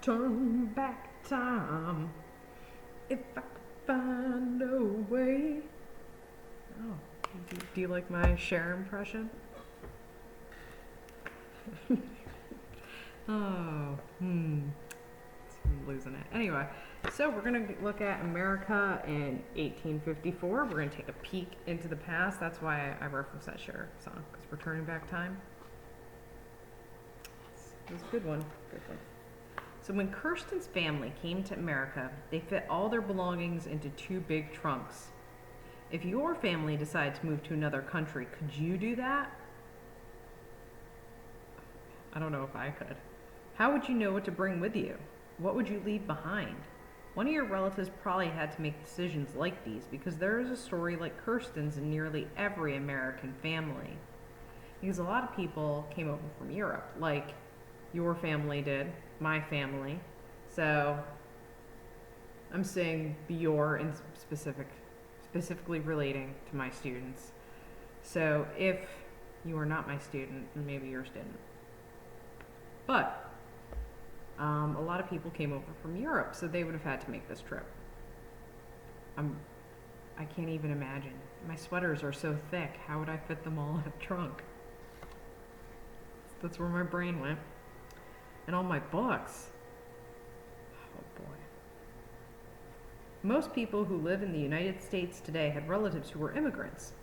turn back time if I could find a way. Oh, do you like my Cher impression? Oh, I'm losing it. Anyway, so we're going to look at America in 1854. We're going to take a peek into the past. That's why I referenced that Cher song, because we're turning back time. It was a good one. Good one. So when Kirsten's family came to America, they fit all their belongings into 2 big trunks. If your family decided to move to another country, could you do that? I don't know if I could. How would you know what to bring with you? What would you leave behind? One of your relatives probably had to make decisions like these because there is a story like Kirsten's in nearly every American family. Because a lot of people came over from Europe, like your family did, my family. So I'm saying your in specifically relating to my students. So if you are not my student, then maybe yours didn't. But a lot of people came over from Europe, so they would have had to make this trip. I can't even imagine. My sweaters are so thick. How would I fit them all in a trunk? That's where my brain went. And all my books. Oh boy. Most people who live in the United States today had relatives who were immigrants.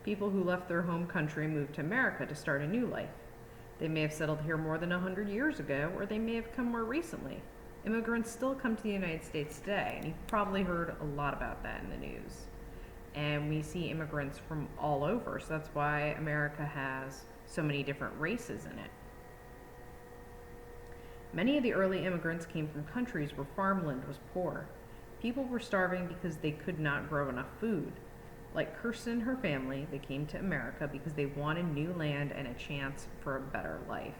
People who left their home country and moved to America to start a new life. They may have settled here more than 100 years ago, or they may have come more recently. Immigrants still come to the United States today, and you've probably heard a lot about that in the news. And we see immigrants from all over, so that's why America has so many different races in it. Many of the early immigrants came from countries where farmland was poor. People were starving because they could not grow enough food. Like Kirsten and her family, they came to America because they wanted new land and a chance for a better life.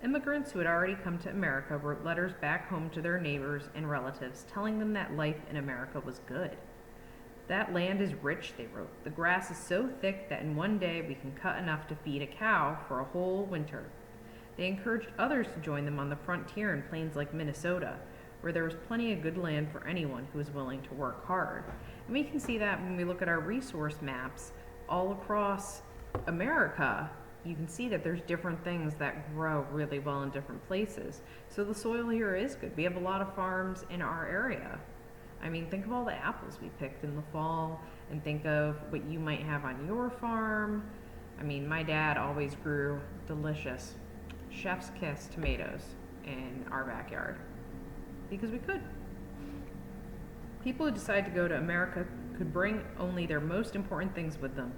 Immigrants who had already come to America wrote letters back home to their neighbors and relatives telling them that life in America was good. That land is rich, they wrote. The grass is so thick that in one day we can cut enough to feed a cow for a whole winter. They encouraged others to join them on the frontier in plains like Minnesota, where there was plenty of good land for anyone who was willing to work hard. And we can see that when we look at our resource maps all across America. You can see that there's different things that grow really well in different places. So the soil here is good. We have a lot of farms in our area. I mean, think of all the apples we picked in the fall, and think of what you might have on your farm. I mean, my dad always grew delicious chef's kiss tomatoes in our backyard because we could. People who decided to go to America could bring only their most important things with them.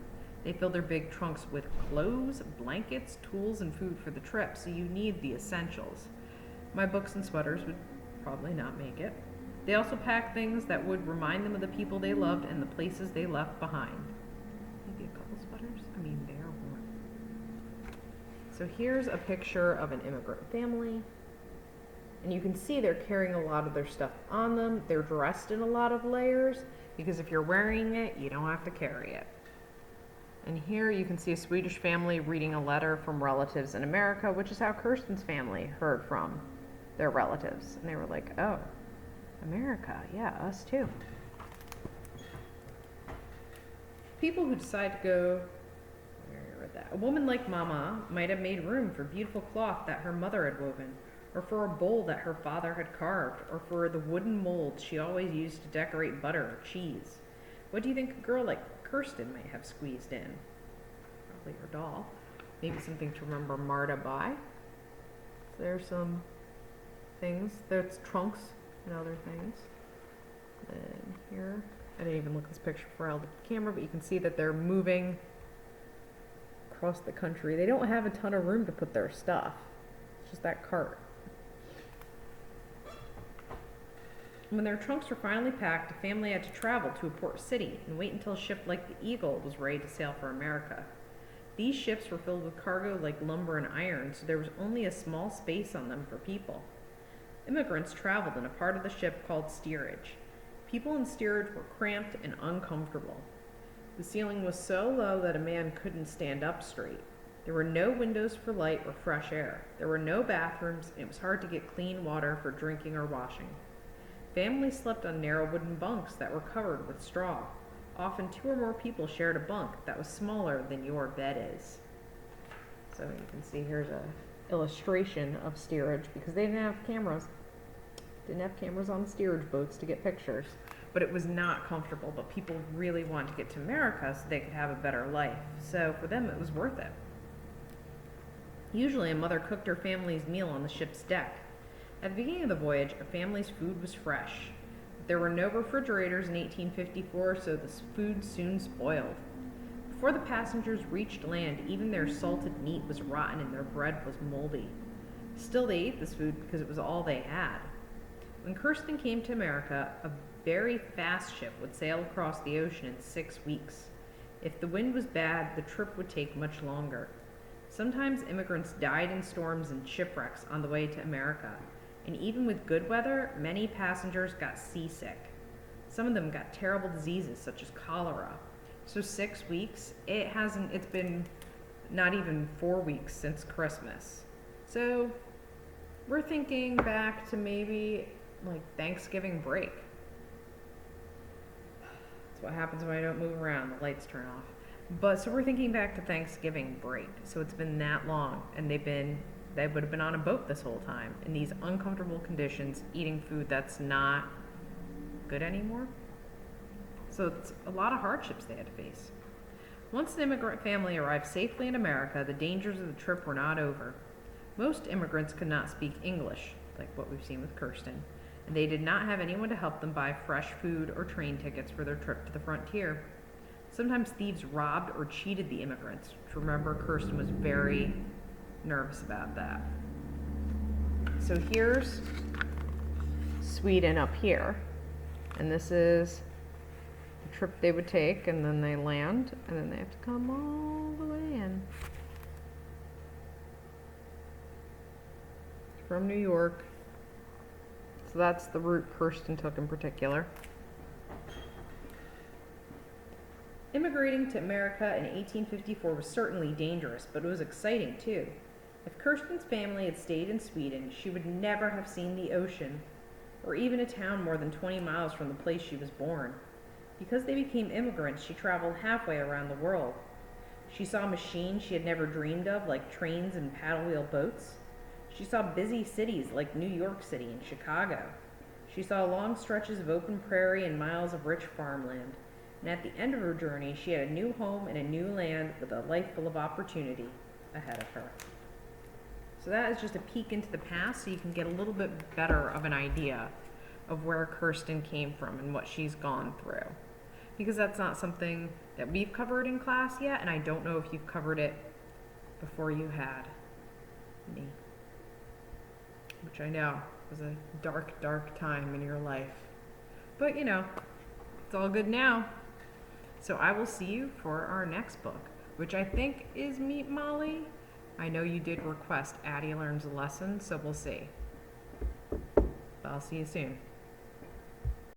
They filled their big trunks with clothes, blankets, tools, and food for the trip, so you need the essentials. My books and sweaters would probably not make it. They also packed things that would remind them of the people they loved and the places they left behind. Maybe a couple sweaters? I mean, they are warm. So here's a picture of an immigrant family. And you can see they're carrying a lot of their stuff on them. They're dressed in a lot of layers because if you're wearing it, you don't have to carry it. And here you can see a Swedish family reading a letter from relatives in America, which is how Kirsten's family heard from their relatives. And they were like, oh, America, yeah, us too. People who decide to go, where I read that, a woman like Mama might have made room for beautiful cloth that her mother had woven, or for a bowl that her father had carved, or for the wooden molds she always used to decorate butter or cheese. What do you think a girl like Kirsten might have squeezed in? Probably her doll. Maybe something to remember Marta by. So there's some things. There's trunks and other things. And here, I didn't even look at this picture before I held the camera, but you can see that they're moving across the country. They don't have a ton of room to put their stuff. It's just that cart. When their trunks were finally packed, the family had to travel to a port city and wait until a ship like the Eagle was ready to sail for America. These ships were filled with cargo like lumber and iron, so there was only a small space on them for people. Immigrants traveled in a part of the ship called steerage. People in steerage were cramped and uncomfortable. The ceiling was so low that a man couldn't stand up straight. There were no windows for light or fresh air. There were no bathrooms, and it was hard to get clean water for drinking or washing. Families slept on narrow wooden bunks that were covered with straw. Often 2 or more people shared a bunk that was smaller than your bed is. So you can see here's a illustration of steerage because they didn't have cameras. Didn't have cameras on the steerage boats to get pictures. But it was not comfortable, but people really wanted to get to America so they could have a better life. So for them, it was worth it. Usually a mother cooked her family's meal on the ship's deck. At the beginning of the voyage, a family's food was fresh. There were no refrigerators in 1854, so the food soon spoiled. Before the passengers reached land, even their salted meat was rotten and their bread was moldy. Still, they ate this food because it was all they had. When Kirsten came to America, a very fast ship would sail across the ocean in 6 weeks. If the wind was bad, the trip would take much longer. Sometimes immigrants died in storms and shipwrecks on the way to America, and even with good weather, many passengers got seasick. Some of them got terrible diseases such as cholera. So 6 weeks, it's been not even 4 weeks since Christmas. So we're thinking back to maybe like Thanksgiving break. That's what happens when I don't move around, the lights turn off. But so we're thinking back to Thanksgiving break. So it's been that long, and they would have been on a boat this whole time in these uncomfortable conditions, eating food that's not good anymore. So it's a lot of hardships they had to face. Once the immigrant family arrived safely in America, the dangers of the trip were not over. Most immigrants could not speak English, like what we've seen with Kirsten, and they did not have anyone to help them buy fresh food or train tickets for their trip to the frontier. Sometimes thieves robbed or cheated the immigrants, which remember Kirsten was very nervous about that. So here's Sweden up here, and this is the trip they would take, and then they land, and then they have to come all the way in. From New York. So that's the route Kirsten took in particular. Immigrating to America in 1854 was certainly dangerous, but it was exciting too. If Kirsten's family had stayed in Sweden, she would never have seen the ocean, or even a town more than 20 miles from the place she was born. Because they became immigrants, she traveled halfway around the world. She saw machines she had never dreamed of, like trains and paddle wheel boats. She saw busy cities like New York City and Chicago. She saw long stretches of open prairie and miles of rich farmland. And at the end of her journey, she had a new home and a new land with a life full of opportunity ahead of her. So that is just a peek into the past, so you can get a little bit better of an idea of where Kirsten came from and what she's gone through. Because that's not something that we've covered in class yet, and I don't know if you've covered it before you had me. Which I know was a dark, dark time in your life. But you know, it's all good now. So I will see you for our next book, which I think is Meet Molly. I know you did request Addie Learns a Lesson, so we'll see. But I'll see you soon.